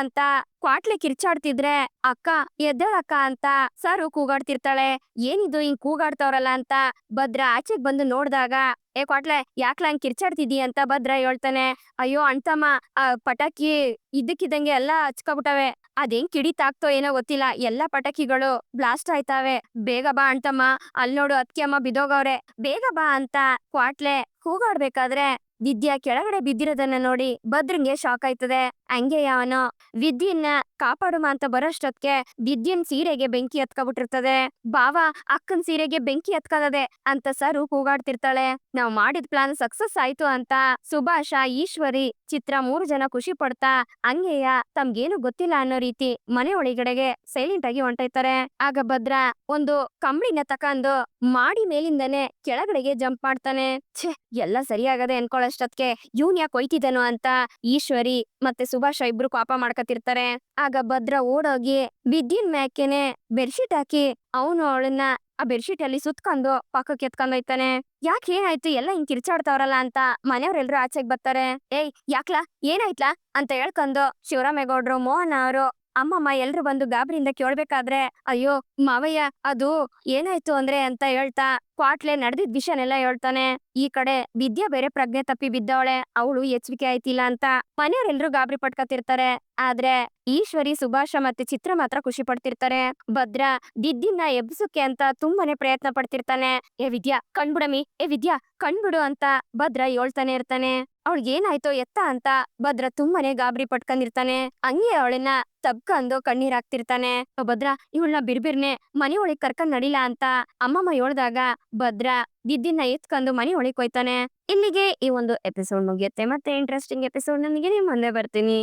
ಅಂತ ಕ್ವಾಟ್ಲೆ ಕಿರ್ಚಾಡ್ತಿದ್ರೆ, ಅಕ್ಕ ಎದ್ದೇಳಕ್ಕ ಅಂತ ಸರು ಕೂಗಾಡ್ತಿರ್ತಾಳೆ. ಏನಿದು ಹಿಂಗ್ ಕೂಗಾಡ್ತವ್ರಲ್ಲ ಅಂತ ಭದ್ರ ಆಚೆಗ್ ಬಂದು ನೋಡ್ದಾಗ, ಏ ಕ್ವಾಟ್ಲೆ ಯಾಕ್ಲ ಹಂಗ್ ಕಿರ್ಚಾಡ್ತಿದಿ ಅಂತ ಭದ್ರ ಹೇಳ್ತಾನೆ. ಅಯ್ಯೋ ಅಣ್ತಮ್ಮ, ಆ ಪಟಾಕಿ ಇದ್ದಕ್ಕಿದ್ದಂಗೆ ಎಲ್ಲಾ ಹಚ್ಕೊಬಿಟ್ಟವೆ, ಅದೇಂಗ್ ಕಿಡಿತಾಗ್ತೋ ಏನೋ ಗೊತ್ತಿಲ್ಲ, ಎಲ್ಲಾ ಪಟಾಕಿಗಳು ಬ್ಲಾಸ್ಟ್ ಆಯ್ತಾವೆ, ಬೇಗ ಬಾ ಅಣ್ತಮ್ಮ, ಅಲ್ ನೋಡು ಅಮ್ಮ ಬಿದೋಗವ್ರೆ, ಬೇಗ ಬಾ ಅಂತ ಕ್ವಾಟ್ಲೆ ಕೂಗಾಡ್ಬೇಕಾದ್ರೆ ವಿದ್ಯಾ ಕೆಳಗಡೆ ಬಿದ್ದಿರೋದನ್ನ ನೋಡಿ ಭದ್ರಂಗೆ ಶಾಕ್ ಆಯ್ತದೆ. ಹಂಗೆ ಅವನು ವಿದ್ಯನ್ನ ಕಾಪಾಡುಮ ಅಂತ ಬರೋಷ್ಟೊತ್ಗೆ ವಿದ್ಯನ್ ಸೀರೆಗೆ ಬೆಂಕಿ ಹತ್ಕೊಬಿಟ್ಟಿರ್ತದೆ. ಬಾವ ಅಕ್ಕನ್ ಸೀರೆಗೆ ಬೆಂಕಿ ಹತ್ಕದದೆ ಅಂತ ಸರು ಕೂಗಾಡ್ತಿರ್ತಾಳೆ. ನಾವ್ ಮಾಡಿದ ಪ್ಲಾನ್ ಸಕ್ಸಸ್ ಆಯ್ತು ಅಂತ ಸುಭಾಷ, ಈಶ್ವರಿ, ಚಿತ್ರ 3 ಜನ ಖುಷಿ ಪಡ್ತಾ ಹಂಗೆಯ ತಮ್ಗೇನು ಗೊತ್ತಿಲ್ಲ ಅನ್ನೋ ರೀತಿ ಮನೆ ಒಳಗಡೆಗೆ ಸೈಲೆಂಟ್ ಆಗಿ ಹೊಂಟೈತಾರೆ. ಆಗ ಭದ್ರ ಒಂದು ಕಂಬಳಿನ ತಕಂದು ಮಾಡಿ ಮೇಲಿಂದನೆ ಕೆಳಗಡೆಗೆ ಜಂಪ್ ಮಾಡ್ತಾನೆ. ಛೆ, ಎಲ್ಲ ಸರಿಯಾಗದೆ ಅನ್ಕೊಳ್ಳೋಷ್ಟೊತ್ಗೆ ಇವ್ನ್ ಯಾಕೆ ಹೋಯ್ತಿದನು ಅಂತ ಈಶ್ವರಿ ಮತ್ತೆ ಸುಭಾಷ ಇಬ್ರು ಕೋಪ ಮಾಡ್ಕತಿರ್ತಾರೆ. ಆಗ ಭದ್ರ ಓಡೋಗಿ ವಿದ್ಯನ್ ಮ್ಯಾಕೆನೆ ಬೆಡ್ಶೀಟ್ ಹಾಕಿ ಅವನು ಅವಳನ್ನ ಆ ಬೆಡ್ಶೀಟ್ ಅಲ್ಲಿ ಸುತ್ಕೊಂಡು ಪಕ್ಕಕ್ಕೆ ಎತ್ಕೊಂಡೋಯ್ತಾನೆ. ಯಾಕೆ ಏನಾಯ್ತು, ಎಲ್ಲ ಹಿಂಗ್ ಕಿರ್ಚಾಡ್ತಾವ್ರಲ್ಲ ಅಂತ ಮನೆಯವ್ರೆಲ್ರು ಆಚೆಗ್ ಬರ್ತಾರೆ. ಏಯ್ ಯಾಕ್ಲಾ ಏನಾಯ್ತ್ಲಾ ಅಂತ ಹೇಳ್ಕೊಂಡು ಶಿವರಾಮೇಗೌಡ್ರು, ಮೋಹನ್ ಅವರು ಅಮ್ಮಮ್ಮ ಎಲ್ರು ಬಂದು ಗಾಬರಿಯಿಂದ ಕೇಳ್ಬೇಕಾದ್ರೆ ಅಯ್ಯೋ ಮಾವಯ್ಯ ಅದು ಏನಾಯ್ತು ಅಂದ್ರೆ ಅಂತ ಹೇಳ್ತಾ ಕ್ವಾಟ್ಲೆ ನಡೆದಿದ್ ವಿಷಯನೆಲ್ಲ ಹೇಳ್ತಾನೆ. ಈ ಕಡೆ ವಿದ್ಯಾ ಬೇರೆ ಪ್ರಜ್ಞೆ ತಪ್ಪಿ ಬಿದ್ದವಳೆ, ಅವಳು ಎಚ್ಚರಿಕೆ ಆಯ್ತಿಲ್ಲ ಅಂತ ಮನೆಯವರೆಲ್ರು ಗಾಬರಿ ಪಟ್ಕೊತಿರ್ತಾರೆ. ಆದ್ರೆ ಈಶ್ವರಿ, ಸುಭಾಷ ಮತ್ತೆ ಚಿತ್ರ ಮಾತ್ರ ಖುಷಿ ಪಡ್ತಿರ್ತಾರೆ. ಭದ್ರ ದಿದ್ದಿನ ಎಬ್ಸಕ್ಕೆ ಅಂತ ತುಂಬಾನೇ ಪ್ರಯತ್ನ ಪಡ್ತಿರ್ತಾನೆ. ಏ ವಿದ್ಯಾ ಕಣ್ಬಿಡಮಿ, ಏ ವಿದ್ಯಾ ಕಣ್ಬಿಡು ಅಂತ ಭದ್ರ ಹೇಳ್ತಾನೆ ಇರ್ತಾನೆ. ಅವಳಿಗೇನಾಯ್ತೋ ಎತ್ತ ಅಂತ ಭದ್ರ ತುಂಬಾನೇ ಗಾಬರಿ ಪಟ್ಕೊಂಡಿರ್ತಾನೆ. ಹಂಗೆ ಅವಳನ್ನ ತಬ್ಕಂದು ಕಣ್ಣೀರ್ ಹಾಕ್ತಿರ್ತಾನೆ. ಭದ್ರ ಇವಳನ್ನ ಬಿರ್ಬಿರ್ನೆ ಮನೆ ಒಳಗ್ ಕರ್ಕೊಂಡ್ ನಡಿಲ್ಲ ಅಂತ ಅಮ್ಮಮ್ಮ ಹೇಳ್ದಾಗ ಭದ್ರ ದಿದ್ದಿನ ಎತ್ಕೊಂಡು ಮನೆ ಒಳಗ್ ಹೋಯ್ತಾನೆ. ಇಲ್ಲಿಗೆ ಈ ಒಂದು ಎಪಿಸೋಡ್ ಮುಗಿಯುತ್ತೆ. ಮತ್ತೆ ಇಂಟ್ರೆಸ್ಟಿಂಗ್ ಎಪಿಸೋಡ್ ನನಗೆ ಮುಂದೆ ಬರ್ತೀನಿ.